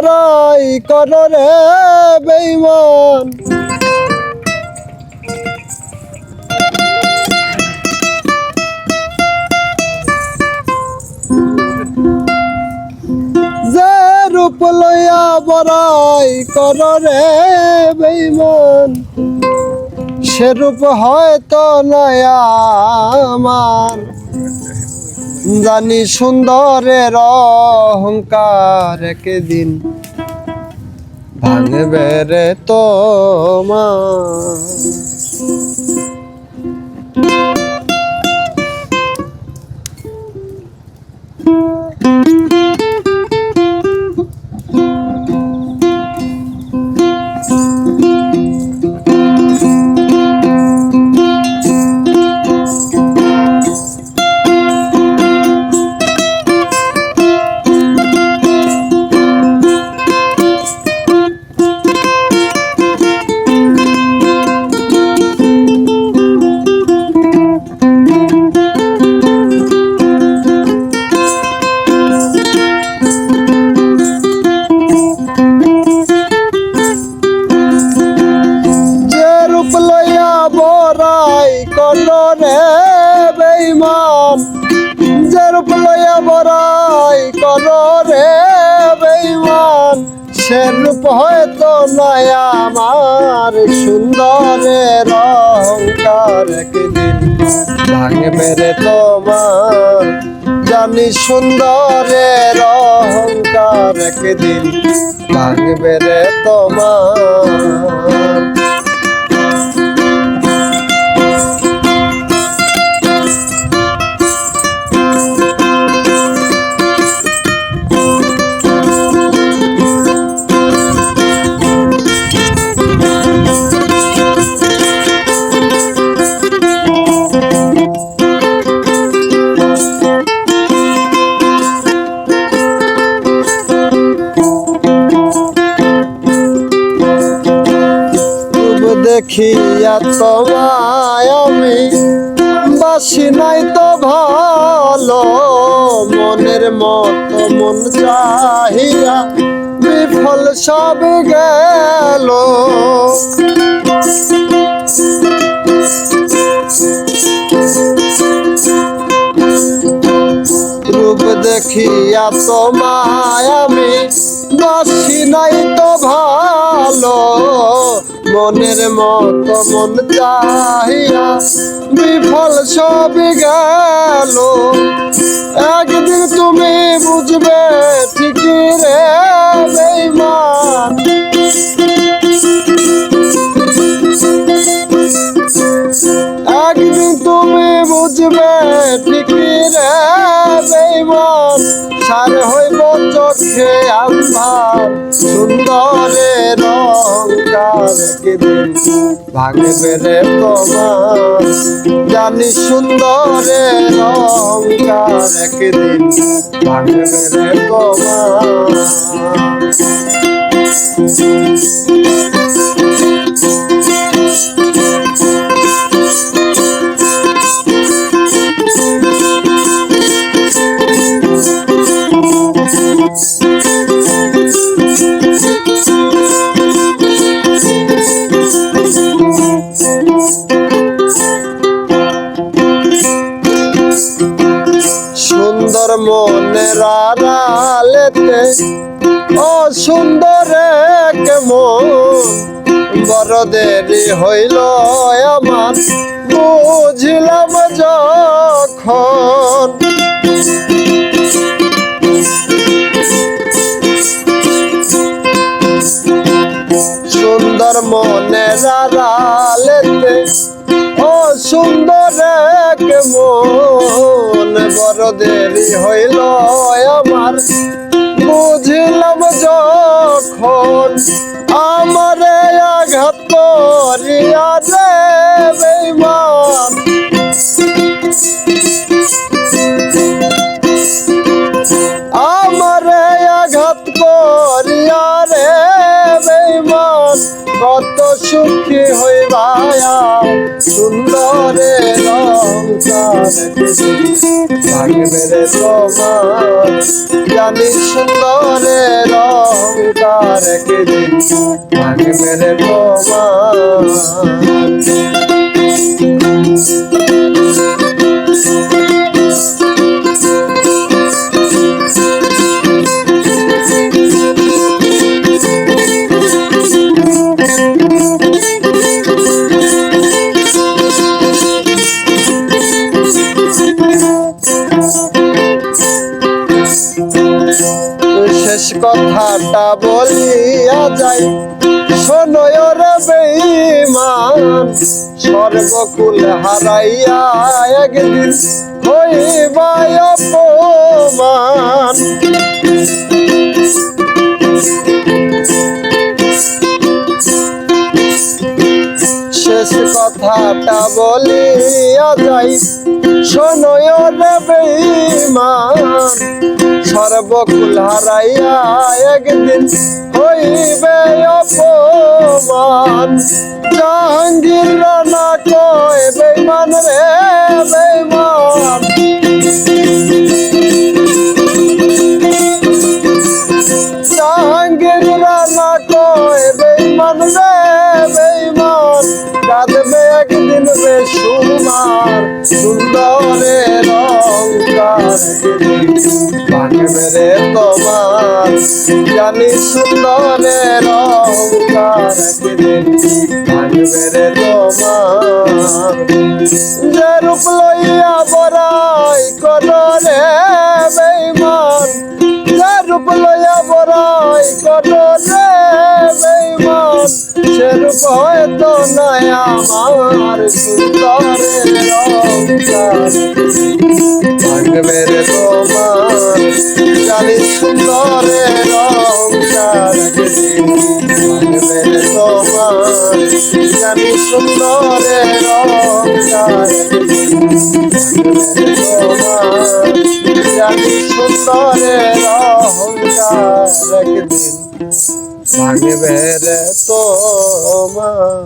রাই কর রে বেঈমান যে রূপ লইয়া বড়াই কর রে বেঈমান সেরূপ হয়তো নয় আমার জানি সুন্দরের অহংকার একদিন ভাঙবে রে তোমার যে রূপ লইয়া বড়াই কর রে বেঈমান সে রূপ হয়তো নয় আমার সুন্দরের অহংকার একদিন ভাঙবে রে তোমার জানি সুন্দরের অহংকার একদিন ভাঙবে রে তোমার দেখিয়া তোমায় আমি বাসি নাই তো ভালো মনের মতো মন চাহিয়া বিফল সব গেল রূপ দেখিয়া তোমায় আমি বাসি নাই তো ভালো মনের মতো মন চাহিয়া বিফল সব গেল একদিন তুমি বুঝবে ঠিকই রে বেঈমান একদিন তুমি বুঝবে ঠিকই রে বেঈমান সার হইব চোখে আন্ধার সুন্দরের অহংকার একদিন ভাঙবে রে তোমার জানি সুন্দরের অহংকার একদিন ভাঙবে রে তোমার সুন্দর মনের আড়ালেতে অসুন্দর কেমন বড় দেরি হইল আমার বুঝিলাম যখন সুন্দর মনের আড়ালেতে অসুন্দর কেমন বড় দেরি হইল আমার বুঝিলাম যখন আমারে আঘাত করিয়া রে বেঈমান আমারে আঘাত করিয়া রে বেঈমান কত সুখী হইবায়া সুন্দরের অহংকার ভাঙবে রে তোমার জানি সুন্দরের অহংকার একদিন ভাঙবে রে তোমার। শেষ কথাটা বলিয়া যাই শোনো রে বেঈমান, সর্বকুল হারাইয়া একদিন হইবা অপমান। শেষ কথাটা বলিয়া যাই শোনো রে বেঈমান, সর্বকুল হারাইয়া একদিন হইবে অপমান। জাহাঙ্গীর রানা কয় বেঈমান রে বেঈমান, জাহাঙ্গীর রানা কয় বেঈমান রে বেঈমান, কাঁদবে একদিন বেসুমার সুন্দরের অহংকার ভাঙবে রে তোমার জানি সুন্দরের অহংকার ভাঙবে রে তোমার। যে রূপ লইয়া বড়াই করো রে বেঈমান, যে রূপ লইয়া বড়াই করো রে বেঈমান, সে রূপ হয়তো নাই আমার সুন্দরের অহংকার ভাঙবে রে তোমার জানি সুন্দরের অহংকার ভাঙবে রে তোমার জানি সুন্দরের অহংকার ভাঙবে রে তোমার জানি সুন্দরের অহংকার একদিন ভাঙবে রে তোমার।